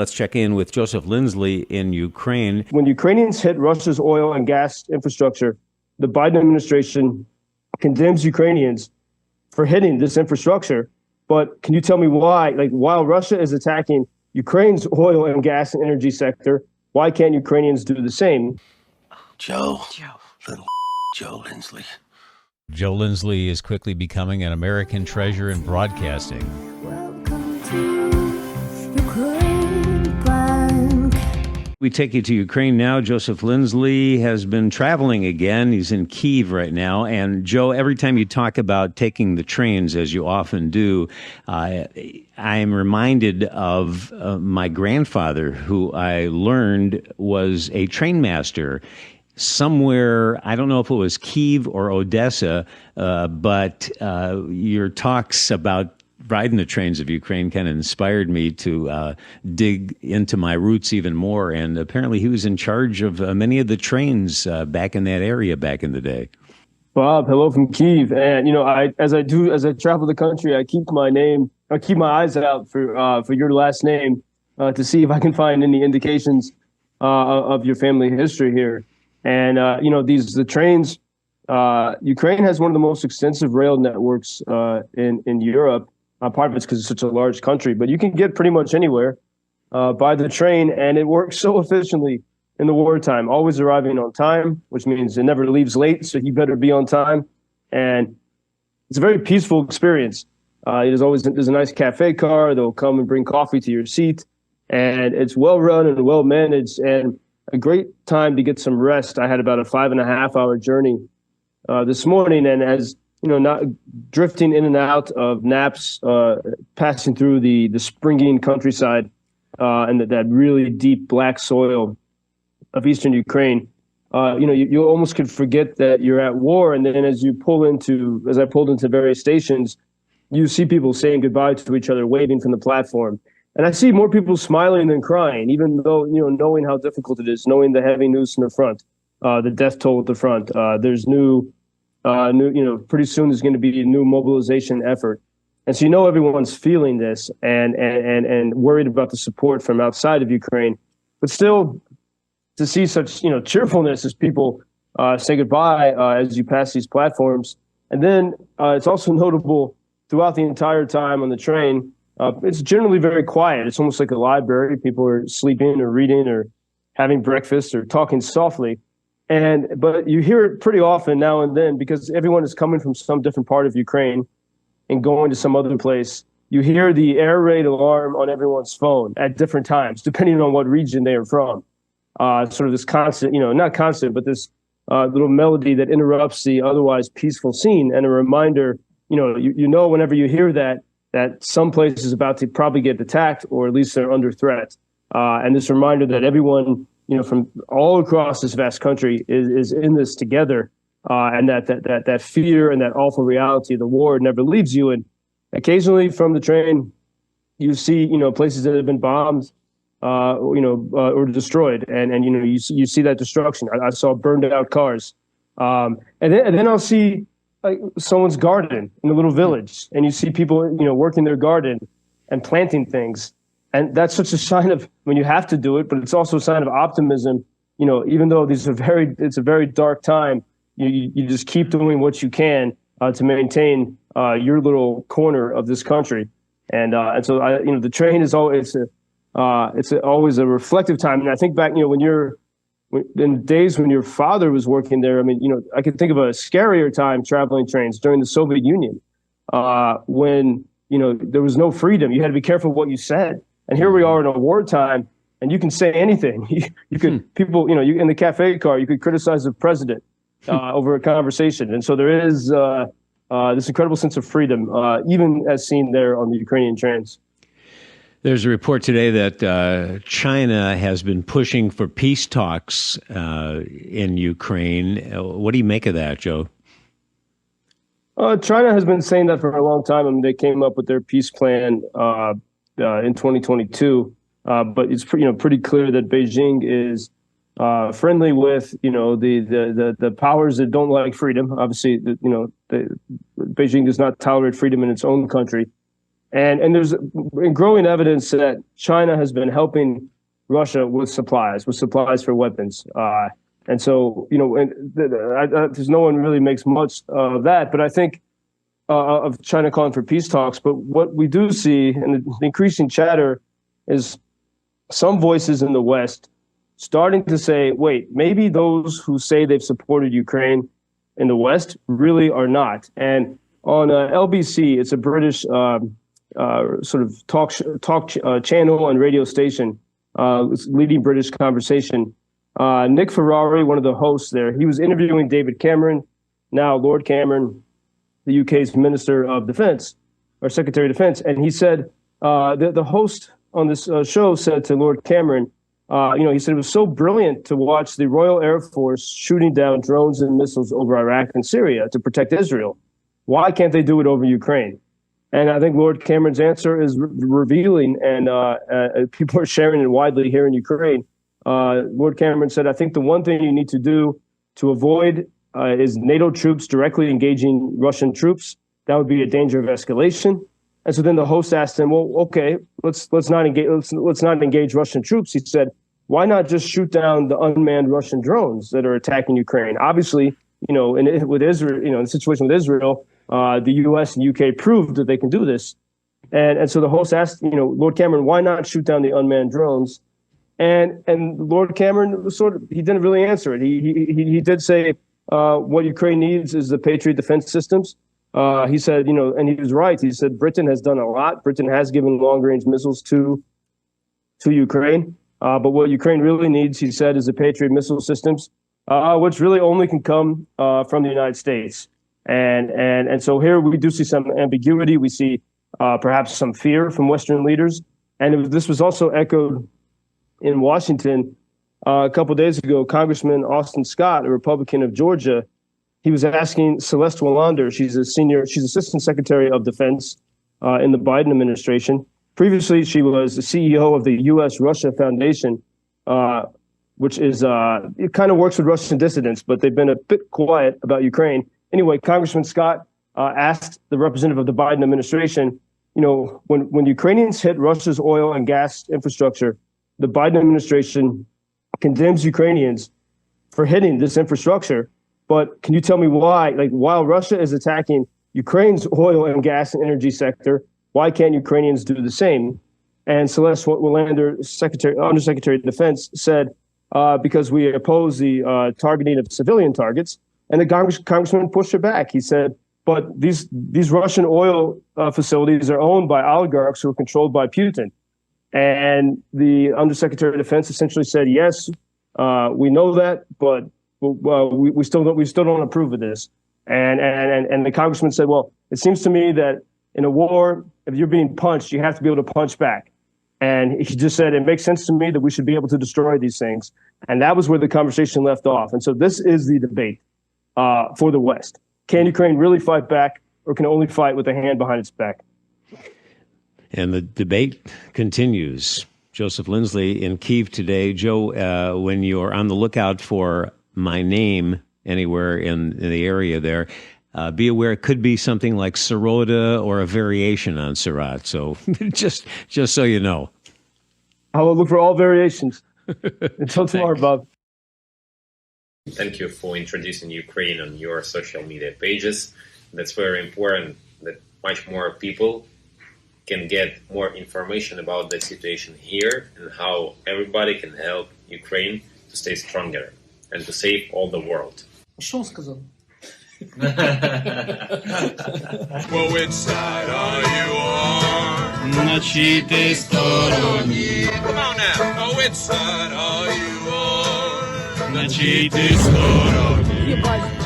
Let's check in with Joseph Lindsley in Ukraine. When Ukrainians hit Russia's oil and gas infrastructure, the Biden administration condemns Ukrainians for hitting this infrastructure. But can you tell me why? Like, while Russia is attacking Ukraine's oil and gas and energy sector, why can't Ukrainians do the same? Little Joe Lindsley. Joe Lindsley is quickly becoming an American treasure in broadcasting. Welcome to Ukraine Bank. We take you to Ukraine now. Joseph Lindsley has been traveling again. He's in Kyiv right now. And Joe, every time you talk about taking the trains, as you often do, I am reminded of my grandfather, who I learned was a train master somewhere. I don't know if it was Kyiv or Odessa, but your talks about riding the trains of Ukraine kind of inspired me to dig into my roots even more. And apparently he was in charge of many of the trains back in that area back in the day. Bob, hello from Kyiv. And, you know, as I travel the country, I keep my eyes out for your last name to see if I can find any indications of your family history here. And, you know, the trains, Ukraine has one of the most extensive rail networks in Europe. Part of it's because it's such a large country, but you can get pretty much anywhere by the train, and it works so efficiently in the wartime, always arriving on time, which means it never leaves late, so you better be on time. And it's a very peaceful experience. There's a nice cafe car. They'll come and bring coffee to your seat, and it's well run and well managed, and a great time to get some rest. I had about a 5.5-hour journey this morning, and as you know, not drifting in and out of naps, passing through the springy countryside and that really deep black soil of eastern Ukraine. You know, you almost could forget that you're at war, and then as I pulled into various stations, you see people saying goodbye to each other, waving from the platform. And I see more people smiling than crying, even though, you know, knowing how difficult it is, knowing the heavy news from the front, the death toll at the front. There's new, you know, pretty soon there's going to be a new mobilization effort. And so, you know, everyone's feeling this and worried about the support from outside of Ukraine. But still, to see such, you know, cheerfulness as people say goodbye as you pass these platforms. And then it's also notable throughout the entire time on the train, it's generally very quiet. It's almost like a library. People are sleeping or reading or having breakfast or talking softly. But you hear it pretty often now and then because everyone is coming from some different part of Ukraine and going to some other place. You hear the air raid alarm on everyone's phone at different times, depending on what region they are from. Sort of this constant, you know, not constant, but this little melody that interrupts the otherwise peaceful scene, and a reminder, you know, whenever you hear that some place is about to probably get attacked, or at least they're under threat. And this reminder that everyone, you know, from all across this vast country is in this together, and that fear and that awful reality of the war never leaves you. And occasionally from the train, you see, you know, places that have been bombed, or destroyed, and you know, you see that destruction. I saw burned out cars, and then I'll see like someone's garden in a little village, and you see people, you know, working their garden and planting things. And that's such a sign of, when you have to do it, but it's also a sign of optimism. You know, even though it's a very dark time, you just keep doing what you can to maintain your little corner of this country. And so the train is always always a reflective time. And I think back, you know, in days when your father was working there, I mean, you know, I could think of a scarier time traveling trains during the Soviet Union, when, you know, there was no freedom. You had to be careful what you said. And here we are in a wartime, and you can say anything. You could, people, you know, in the cafe car, you could criticize the president over a conversation. And so there is this incredible sense of freedom, even as seen there on the Ukrainian trains. There's a report today that China has been pushing for peace talks in Ukraine. What do you make of that, Joe? China has been saying that for a long time. I mean, they came up with their peace plan in 2022, but it's pretty clear that Beijing is friendly with, you know, the powers that don't like freedom. Obviously, Beijing does not tolerate freedom in its own country. And there's growing evidence that China has been helping Russia with supplies for weapons. And so, there's no one really makes much of that. But I think of China calling for peace talks. But what we do see, and the increasing chatter, is some voices in the West starting to say, wait, maybe those who say they've supported Ukraine in the West really are not. And on LBC, it's a British sort of talk channel and radio station, leading British conversation. Nick Ferrari, one of the hosts there, he was interviewing David Cameron, now Lord Cameron, the UK's Minister of Defence, or Secretary of Defence. And he said, the host on this show said to Lord Cameron, he said it was so brilliant to watch the Royal Air Force shooting down drones and missiles over Iraq and Syria to protect Israel. Why can't they do it over Ukraine? And I think Lord Cameron's answer is revealing, and people are sharing it widely here in Ukraine. Lord Cameron said, I think the one thing you need to do to avoid is NATO troops directly engaging Russian troops. That would be a danger of escalation. And so then the host asked him, well, okay, let's not engage Russian troops. He said, why not just shoot down the unmanned Russian drones that are attacking Ukraine? Obviously, with Israel, in the situation with Israel, the U.S. and UK proved that they can do this. And so the host asked, Lord Cameron, why not shoot down the unmanned drones? And Lord Cameron he didn't really answer it. He did say what Ukraine needs is the Patriot defense systems. He said, and he was right. He said Britain has done a lot. Britain has given long-range missiles to Ukraine. But what Ukraine really needs, he said, is the Patriot missile systems, which really only can come from the United States. And so here we do see some ambiguity. We see perhaps some fear from Western leaders. And this was also echoed in Washington a couple of days ago. Congressman Austin Scott, a Republican of Georgia, he was asking Celeste Wallander, she's Assistant Secretary of Defense in the Biden administration. Previously, she was the CEO of the U.S.-Russia Foundation, which is it kind of works with Russian dissidents, but they've been a bit quiet about Ukraine. Anyway, Congressman Scott asked the representative of the Biden administration, when Ukrainians hit Russia's oil and gas infrastructure, the Biden administration condemns Ukrainians for hitting this infrastructure. But can you tell me why? Like, while Russia is attacking Ukraine's oil and gas and energy sector, why can't Ukrainians do the same? And Celeste Wallander, Undersecretary of Defense, said, because we oppose the targeting of civilian targets. And the congressman pushed her back. He said, but these Russian oil facilities are owned by oligarchs who are controlled by Putin. And the Undersecretary of Defense essentially said, yes, we know that, but we still don't approve of this. And the congressman said, well, it seems to me that in a war, if you're being punched, you have to be able to punch back. And he just said, it makes sense to me that we should be able to destroy these things. And that was where the conversation left off. And so this is the debate for the West. Can Ukraine really fight back, or can it only fight with a hand behind its back? And the debate continues. Joseph Lindsley in Kyiv today. Joe, when you're on the lookout for my name anywhere in the area there, be aware it could be something like Sirota or a variation on Sirott. So just so you know. I will look for all variations. Until tomorrow, Bob. Thank you for introducing Ukraine on your social media pages. That's very important that much more people can get more information about the situation here and how everybody can help Ukraine to stay stronger and to save all the world. Что он сказал? Well, which side are you on? На чьей ты стороне? Come on now. Oh, which side are you on? На чьей ты стороне? Ебать.